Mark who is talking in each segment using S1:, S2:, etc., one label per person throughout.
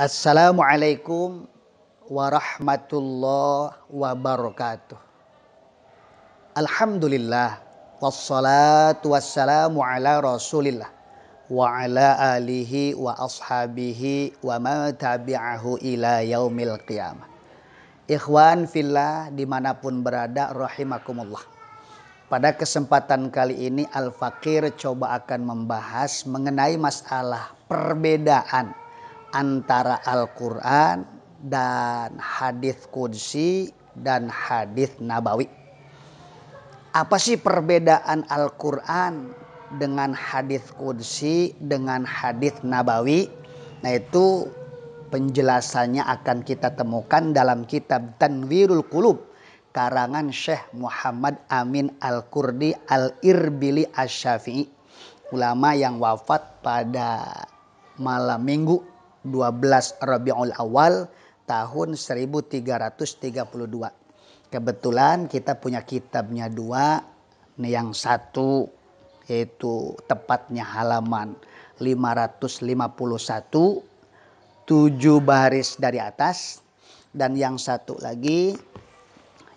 S1: Assalamualaikum warahmatullahi wabarakatuh. Alhamdulillah wassalatu wassalamu ala Rasulillah wa ala alihi wa ashabihi wa ma tabi'ahu ila yaumil qiyamah. Ikhwan fillah dimanapun berada rahimakumullah. Pada kesempatan kali ini Al-Fakir coba akan membahas mengenai masalah perbedaan antara Al-Quran dan hadis qudsi dan hadis nabawi. Apa sih perbedaan Al-Quran dengan hadis qudsi dengan hadis nabawi? Nah, itu penjelasannya akan kita temukan dalam kitab Tanwirul Qulub karangan Syekh Muhammad Amin Al-Qurdi Al-Irbili Asy-Syafi'i, ulama yang wafat pada malam Minggu 12 Rabiul Awal tahun 1332. Kebetulan kita punya kitabnya dua. Yang satu yaitu tepatnya halaman 551, 7 baris dari atas. Dan yang satu lagi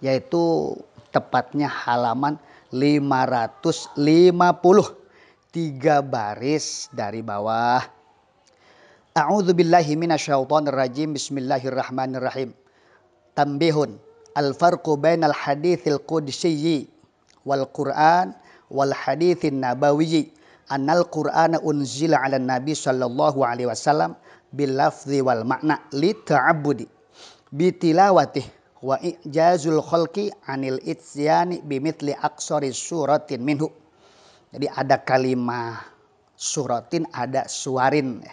S1: yaitu tepatnya halaman 550, 3 baris dari bawah. A'udzubillahi minasyaitonir rajim. Bismillahirrahmanirrahim. Tambihun. Al-farqu bainal haditsil qudsiyyi wal Qur'an wal haditsin nabawiyyi. Annal Qur'ana unzila 'alan nabi sallallahu alaihi wasallam bil lafzi wal ma'na li ta'abbudi bi tilawatihi wa ijazul khalqi 'anil ityani bimithli aqsari suratin minhu. Jadi ada kalimah suratin, ada suwarin.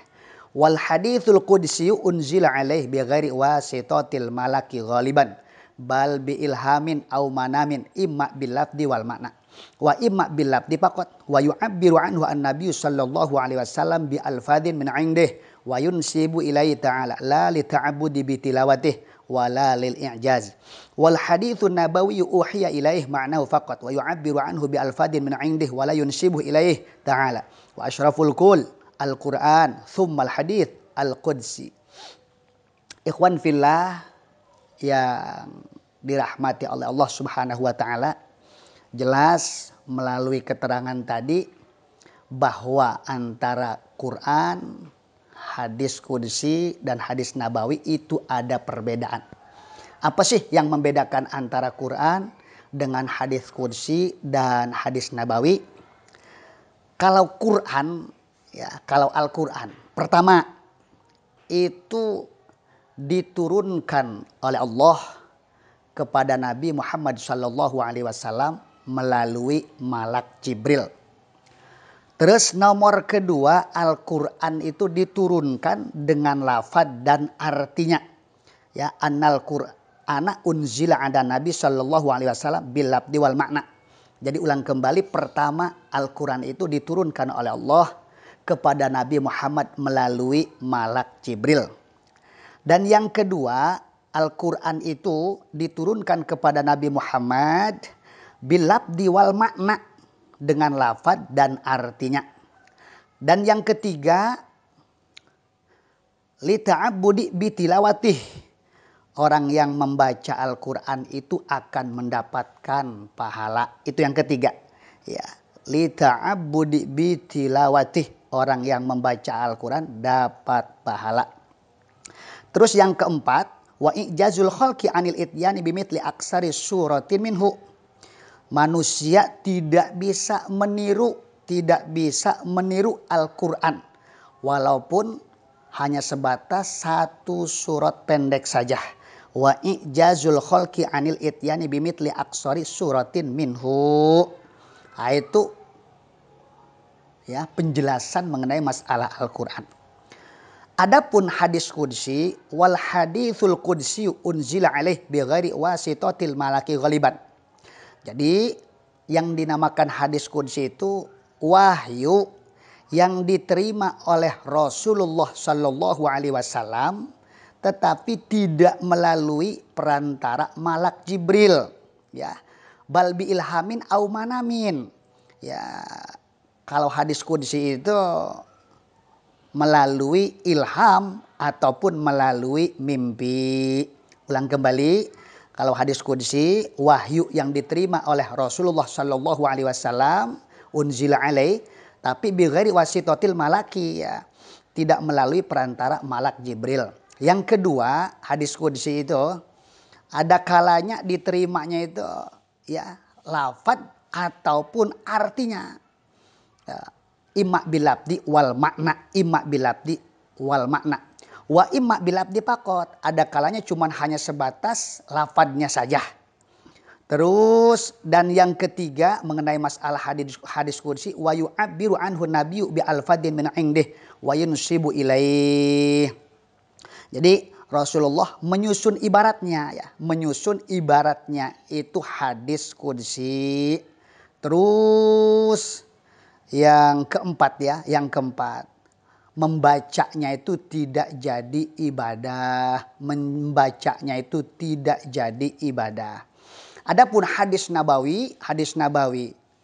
S1: Wal hadithul qudsi unzila alaih bi ghairi wasitatil malaki ghaliban bal bi ilhamin au manamin imma bil lafdi wal makna wa imma bil lafdi faqat wa yu'abbiru anhu an-nabiy sallallahu alaihi wasallam bi alfadhin min 'indih wa yunsibu ilaihi ta'ala la li ta'abbudi bi tilawatihi wa la lil i'jaz. Wal hadithun nabawi uhiya ilaih ma'nahu faqat wa yu'abbiru anhu bi alfadhin min 'indih wa la yunsibu ilaihi ta'ala. Wa asyraful qul Al-Quran, thumma al-hadith al-qudsi. Ikhwan fillah yang dirahmati oleh Allah subhanahu wa ta'ala. Jelas melalui keterangan tadi bahwa antara Quran, hadis qudsi dan hadis nabawi itu ada perbedaan. Apa sih yang membedakan antara Quran dengan hadis qudsi dan hadis nabawi? Kalau Quran, kalau Al-Quran, pertama itu diturunkan oleh Allah kepada Nabi Muhammad SAW melalui malak Jibril. Terus nomor kedua, Al-Quran itu diturunkan dengan lafaz dan artinya. Ya, annal Qur'ana unzila 'ala Nabi SAW bil lafzi wal makna. Jadi ulang kembali, pertama Al-Quran itu diturunkan oleh Allah kepada Nabi Muhammad melalui malak Jibril. Dan yang kedua, Al-Quran itu diturunkan kepada Nabi Muhammad bil lafzi wal makna, dengan lafaz dan artinya. Dan yang ketiga, li ta'abbudi bi tilawatih. Orang yang membaca Al-Quran itu akan mendapatkan pahala. Itu yang ketiga. Ya, li ta'abbudi bi tilawatih. Orang yang membaca Al-Quran dapat pahala. Terus yang keempat, wa ijazul khalqi 'anil ityani bimithli aksari suratin minhu. Manusia tidak bisa meniru Al-Quran walaupun hanya sebatas satu surat pendek saja. Wa ijazul khalqi 'anil ityani bimithli aksari suratin minhu. Itu ya, penjelasan mengenai masalah Al-Quran. Adapun hadis qudsi, wal hadithul qudsi unzila alaih bi ghairi wasitatil malaki ghaliban. Jadi yang dinamakan hadis qudsi itu wahyu yang diterima oleh Rasulullah sallallahu alaihi wasallam tetapi tidak melalui perantara malak Jibril, ya. Bal bi ilhamin au manamin. Ya, kalau hadis qudsi itu melalui ilham ataupun melalui mimpi. Ulang kembali, kalau hadis qudsi wahyu yang diterima oleh Rasulullah Shallallahu Alaihi Wasallam unzila alaih, tapi bighairi wasitotil malaki, ya, tidak melalui perantara malak Jibril. Yang kedua, hadis qudsi itu ada kalanya diterimanya itu ya lafad ataupun artinya. Ya, imma bilabdi wal makna, imma bilabdi wal makna. Wa imma bilabdi pakot, ada kalanya cuman hanya sebatas lafadnya saja. Terus dan yang ketiga mengenai masalah hadis qudsi wa yu'abbiru anhu nabiyyu bi alfadin min indih wa yunsibu ilaih. Jadi Rasulullah menyusun ibaratnya, ya, menyusun ibaratnya itu hadis qudsi. Terus yang keempat, ya, yang keempat, membacanya itu tidak jadi ibadah, membacanya itu tidak jadi ibadah. Adapun hadis nabawi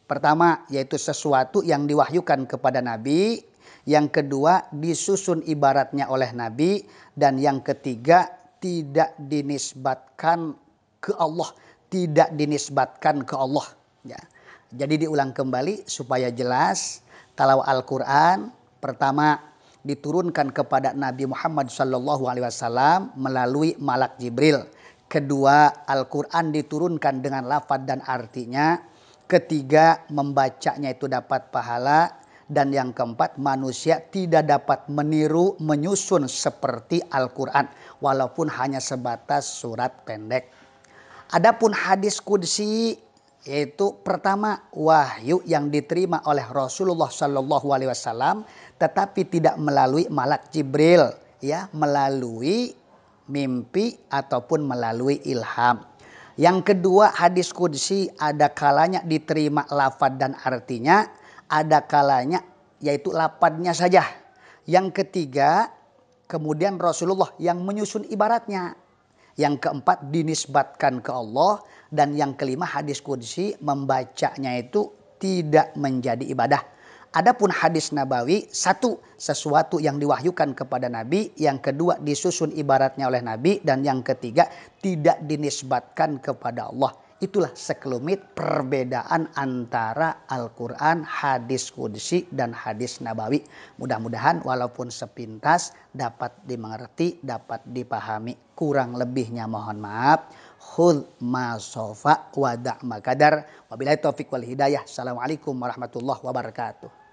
S1: pertama yaitu sesuatu yang diwahyukan kepada Nabi, yang kedua disusun ibaratnya oleh Nabi, dan yang ketiga tidak dinisbatkan ke Allah, tidak dinisbatkan ke Allah, ya. Jadi diulang kembali supaya jelas, kalau Al-Quran pertama diturunkan kepada Nabi Muhammad SAW melalui malak Jibril. Kedua, Al-Quran diturunkan dengan lafaz dan artinya. Ketiga, membacanya itu dapat pahala. Dan yang keempat, manusia tidak dapat meniru menyusun seperti Al-Quran walaupun hanya sebatas surat pendek. Adapun hadis qudsi yaitu pertama wahyu yang diterima oleh Rasulullah Shallallahu Alaihi Wasallam, tetapi tidak melalui malak Jibril, ya, melalui mimpi ataupun melalui ilham. Yang kedua, hadis qudsi ada kalanya diterima lafad dan artinya, ada kalanya yaitu lafadnya saja. Yang ketiga, kemudian Rasulullah yang menyusun ibaratnya. Yang keempat, dinisbatkan ke Allah. Dan yang kelima, hadis qudsi membacanya itu tidak menjadi ibadah. Adapun hadis nabawi, satu, sesuatu yang diwahyukan kepada Nabi. Yang kedua, disusun ibaratnya oleh Nabi. Dan yang ketiga, tidak dinisbatkan kepada Allah. Itulah sekelumit perbedaan antara Al-Quran, hadis qudsi, dan hadis nabawi. Mudah-mudahan walaupun sepintas dapat dimengerti, dapat dipahami. Kurang lebihnya mohon maaf. Khudh ma sofa wa da' ma kadar. Wabillahi taufiq wal hidayah. Assalamualaikum warahmatullahi wabarakatuh.